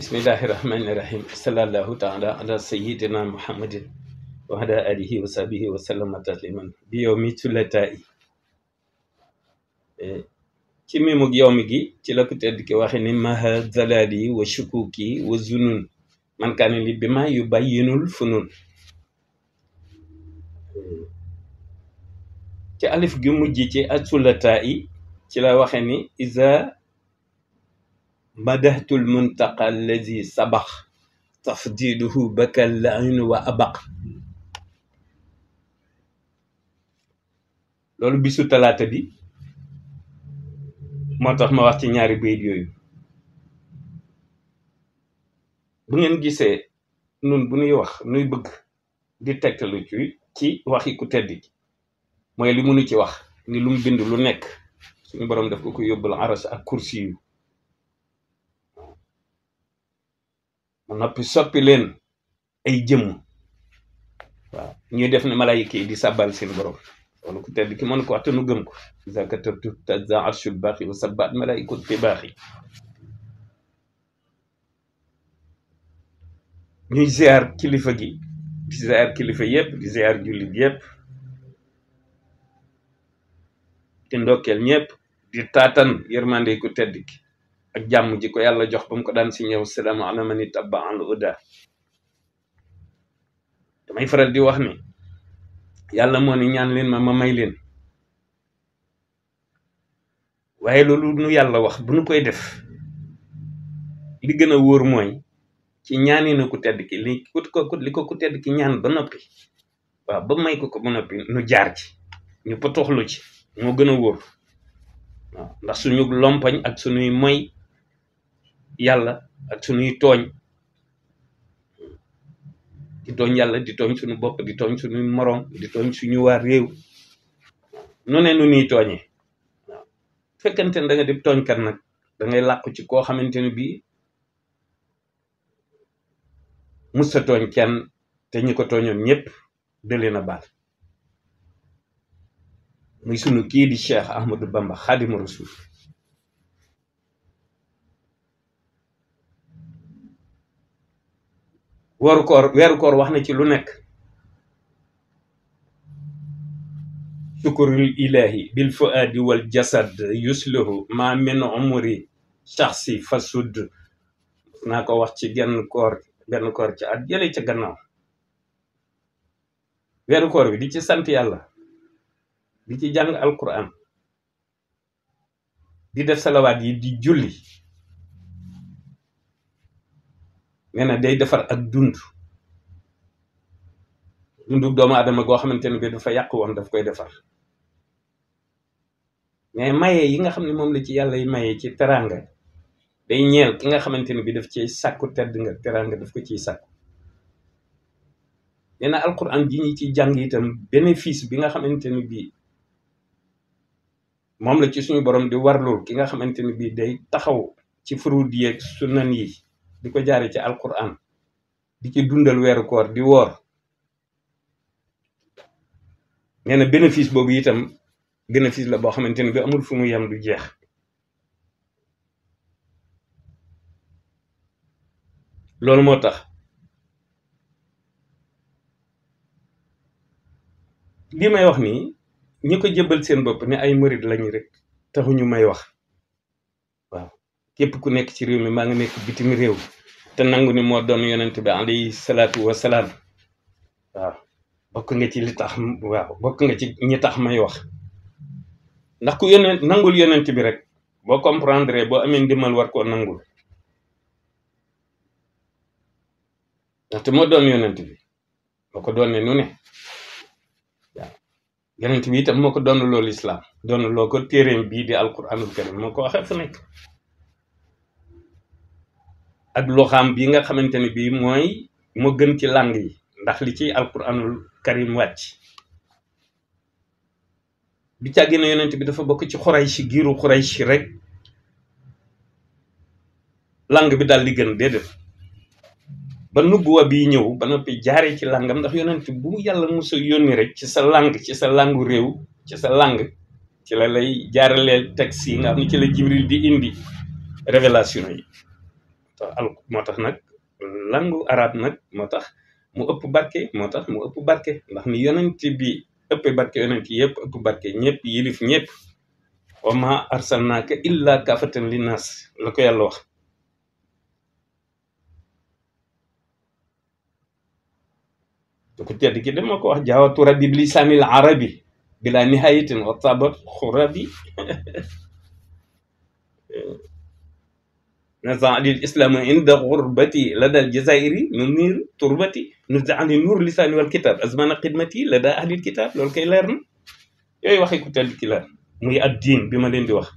Bismillahirrahmanirrahim. Sallallahu ta'ala ala sayyidina Muhammadin wa ala alihi wa sahbihi wa sallama tasliman bi yawmi tulata'i ci mimug yawmi gi ci la ko tedd ki waxe ni maha zalali wa shukuki wa zunun man kaane li bi ma yu bayyinul funun ci alif gi mujj ci atulata'i ci la waxe ni iza madahtul muntaqa allazi sabax tafdiluhu bakal lain wa abaq loolu bisu talaata bi moo tax ma wax ci ñaari bayit yooyu. Bu ngeen gisee nun bu nuy wax nuy bëgg di tegtalu ci waxi ku tedd gi mooy li munu ci wax ni lu mu bind lu nekk suñu borom daf ko yóbbul aras ak kursi yu ma noppi soppi leen ay jëmm waaw ñuy def ne malaayika yi di sàbbal seen borom loolu ku tedd ki mën ko wax te nu gëm ko iza katabtu tazza arshul baaxi wa sabbat malaayikatu fi baaxi ñuy ziar kilifa gi di ziar kilifa yépp di ziar jullit yépp di ndokkeel ñépp di taatan yërmande ku tedd ki ak jàmm ji ko yàlla jox ba mu ko daan si ñëw salaamu ala man ittaba al huda. damay faral di wax ni yàlla moo ni ñaan leen ma may leen waaye loolu nu yàlla wax bu nu koy def li gën a wóor mooy ci ñaani na ku tedd ki li ko ku tedd ki ñaan ba noppi waaw ba may ko ba noppi nu jaar ci ñu potoxlu ci moo gën a wóor waaw ndax suñu lompañ ak suñuy moy yàlla ak suñuy tooñ di tooñ yàlla di tooñ suñu bopp di tooñ suñuy moroom di tooñ suñu waa réew nu ne nu ñuy tooñee waaw fekkante ne da nga def tooñkat nag da ngay làqu ci koo xamante ne bii musta tooñ kenn te ñi ko tooñoon ñëpp da leen a baal muy sunu kii di Cheikh Ahmadou Bamba Xaadimu Rasuul. weeru koor wax na ci lu nekk shukurul ilahi bil fuadi wal jasad yuslihu ma min umri shaxsi fasud naa ko wax ci benn koor ci at jële ca gannaaw. weeru koor bi di ci sant yàlla di ci jàng alquran di def salawaat yi di julli nee na day defar ak dundu doomu aadama goo xamante ne bi dafa yàq woon daf koy defar mais maye yi nga xam ne moom la ci yàlla yi maye ci teranga day ñeel ki nga xamante ne bi daf ciy sàkku tedd nga teranga daf ko ciy sàkku. nee na alquran ji ñi ciy jàng itam bénéfice bi nga xamante ne bi moom la ci suñu borom di warlul ki nga xamante ne bi day taxaw ci furuud yeeg sunan yi di ko jaare ci alquran di ci dundal weeru koor di woor. nee na bénéfice boobu itam bénéfice la boo xamante ne bi amul fu mu yem du jeex. loolu moo tax li may wax nii ñi ko jëbal seen bopp ne ay murid lañu rek taxuñu may wax waaw képp ku nekk ci réew mi maa nga nekk bitim réew te nangu ni moo doon yonent bi alayhi salaatu wasalaam waaw bokk nga ci li tax waaw bokk nga ci ñi tax may wax ndax ku nangul yonent bi rek boo comprendre boo amee ndimbal war koo nangul ndaxte moo doon yonent bi moo ko doon ne nu ne waaw yonent bi itam moo ko doon loolu islaam doon loo ko téeréem bii di alquranul karim moo ko waxee fu nekk ak loxaam bi nga xamante ne bii mooy moo gën ci langue yi ndax li ci alquranul karim wàcc bi càggi na yonent bi dafa bokk ci xurayshi giiru xurayshi rek langue bi daal di gën déedéet ba nubuwa bi ñëw ba noppi jaaree ci langam ndax yonent bu yàlla musa yónni rek ci sa langu réew ci sa langue ci la lay jaaraleel texte yi nga xam ne ci la jibril di indi révélation yi moo tax nag langu arab nag moo tax mu ëpp barke moo tax mu ëpp barke ndax ni yonent bi ëpp barke yonent yëpp ëpp barke ñëpp yilif ñëpp wa ma arsalnaaka illa kaafatan linnaas la ko yàlla wax da ko tedd ki dama ko wax jaawatu rabbi bi lisaanil arabi bila nihayatin wa tabat xurabi نزع الإسلام عند غربتي لدى الجزائر ننير تربتي نزع نور لساني والكتاب أزمان خدمتي لدى أهل الكتاب loolu kay leer na yooyu waxi ku tedd ki la muy ad diin bi ma leen di wax